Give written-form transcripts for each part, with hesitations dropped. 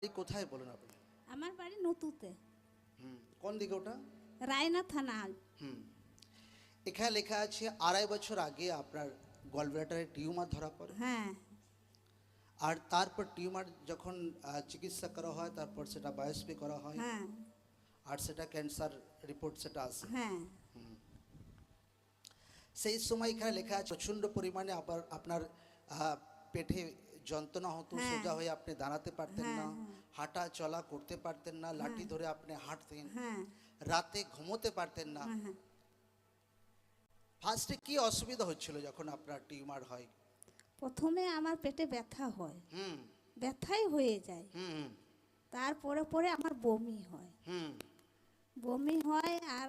এই কোথায় বলেন আপনি? আমার বাড়ি নতুতে, কোন দিকে ওটা? রায়না থানা। হুম এখানে লেখা আছে 2.5 বছর আগে আপনার গলব্লাডারে টিউমার ধরা পড়ে। হ্যাঁ আর তারপর টিউমার যখন চিকিৎসা করা হয় তারপর সেটা বায়োপসি করা হয় হ্যাঁ আর সেটা ক্যান্সার রিপোর্ট সেটা আসে। হ্যাঁ সেই সময় এখানে লেখা আছে প্রচণ্ড পরিমাণে আবার আপনার পেটে যন্ত্রণা হতো, হ্যাঁ। সোজা হয়ে আপনি দাঁড়াতে পারতেন হ্যাঁ, না, হ্যাঁ। হাঁটা চলা করতে পারতেন না, লাঠি ধরে আপনি হাঁটতেন, হ্যাঁ রাতে ঘুমোতে পারতেন না। হ্যাঁ। ফার্স্টে কি অসুবিধা হচ্ছিল যখন আপনার টিউমার হয়? প্রথমে আমার পেটে ব্যথা হয়, হুম ব্যথাই হয়ে যায়। হুম তারপরে পরে আমার বমি হয়, হুম বমি হয় আর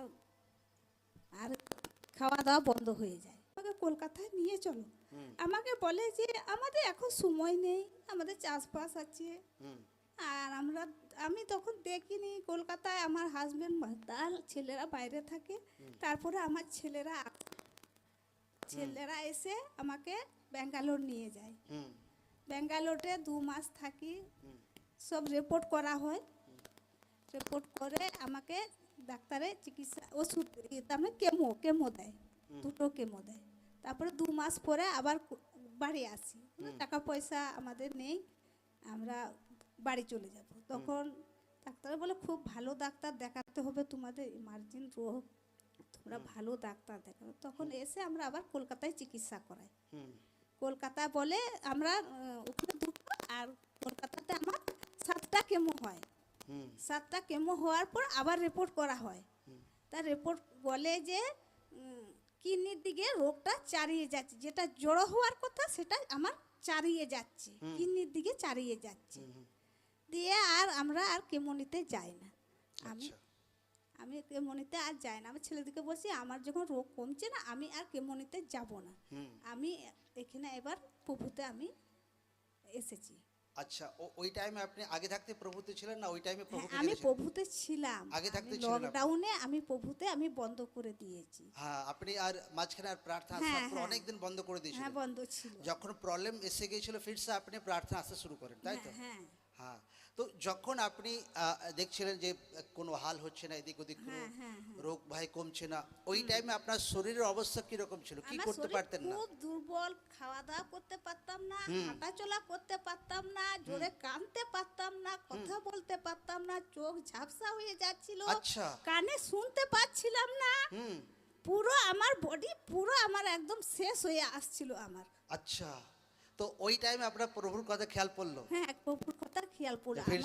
আর খাওয়া দাওয়া বন্ধ হয়ে যায়। আমাকে কলকাতায় নিয়ে চলো। হুম আমাকে বলে যে আমাদের এখন সময় নেই, আমাদের চাষবাস আছে। হুম আর আমি তখন দেখিনি কলকাতায় আমার হাজবেন্ড তার ছেলেরা বাইরে থাকে। তারপরে আমার ছেলেরা এসে আমাকে ব্যাঙ্গালোর নিয়ে যায়। হুম ব্যাঙ্গালোরে 2 মাস থাকি, হুম সব রিপোর্ট করা হয়। রিপোর্ট করে আমাকে ডাক্তারে চিকিৎসা ওষুধ তার মানে কেমো দেয়, 2টো কেমো দেয়। তারপরে 2 মাস পরে আবার বাড়ি আসি। টাকা পয়সা আমাদের নেই, আমরা বাড়ি চলে যাব। তখন ডাক্তার বলে খুব ভালো ডাক্তার দেখাতে হবে, তোমাদের ইমার্জেন্সি রোগ, তোমরা ভালো ডাক্তার দেখাবে। তখন এসে আমরা আবার কলকাতায় চিকিৎসা করাই। হুম কলকাতা বলে আমরা ওখানে 2টো, আর কলকাতাতে আমার 7টা কেমো হয়। হুম 7টা কেমো হওয়ার পর আবার রিপোর্ট করা হয়। তার রিপোর্ট বলে যে কিডনির দিকে রোগটা চারিয়ে যাচ্ছে, যেটা জড়ো হওয়ার কথা সেটা আমার চারিয়ে যাচ্ছে, কিডনির দিকে চারিয়ে যাচ্ছে। দিয়ে আর আমরা আর কেমো নিতে যাই না। আমি আচ্ছা আমি কেমো নিতে আর যাই না। আমি ছেলেদিকে বলছি আমার যখন রোগ কমছে না আমি আর কেমো নিতে যাব না। হুম আমি এখানে এবার প্রভুতে আমি এসেছি। আচ্ছা ওই টাইমে আপনি আগে থাকতে প্রভুতে ছিলেন না ওই টাইমে হ্যাঁ, প্রভুতে আমি গেছিলেন? প্রভুতে ছিলাম। আগে থাকতে আমি ছিলেন আপনি? লকডাউনে আমি প্রভুতে আমি বন্ধ করে দিয়েছি। হ্যাঁ আপনি আর মাঝখানে আর প্রার্থনা হ্যাঁ, আসা হ্যাঁ। অনেকদিন বন্ধ করে হ্যাঁ দিয়েছিলেন। বন্ধ ছিল। যখন প্রবলেম এসে গিয়েছিল ফিরসে আপনি প্রার্থনা আসতে শুরু করেন, তাই তো? হ্যাঁ হ্যাঁ। তো যখন আপনি দেখছিলেন যে কোনো হাল হচ্ছে না, এদিক ওদিক কোনো হ্যাঁ হ্যাঁ হ্যাঁ। রোগ ভাই কমছে না, ওই টাইমে আপনার শরীরের অবস্থা কিরকম ছিল, কি আমার করতে শরীর পারতেন না? খুব দুর্বল, খাওয়া দাওয়া করতে পারতাম না, হাঁটাচলা করতে পারতাম না, জোরে কাঁদতে পারতাম না, কথা বলতে পারতাম না, চোখ ঝাপসা হয়ে যাচ্ছিল, আচ্ছা। কানে শুনতে পাচ্ছিলাম না। হুম পুরো আমার বডি পুরো আমার একদম শেষ হয়ে আসছিল আমার। আচ্ছা। তো ওই টাইমে আপনার প্রভুর কথা খেয়াল পড়লো? হ্যাঁ, প্রভুর কথা খেয়াল পড়ে ফির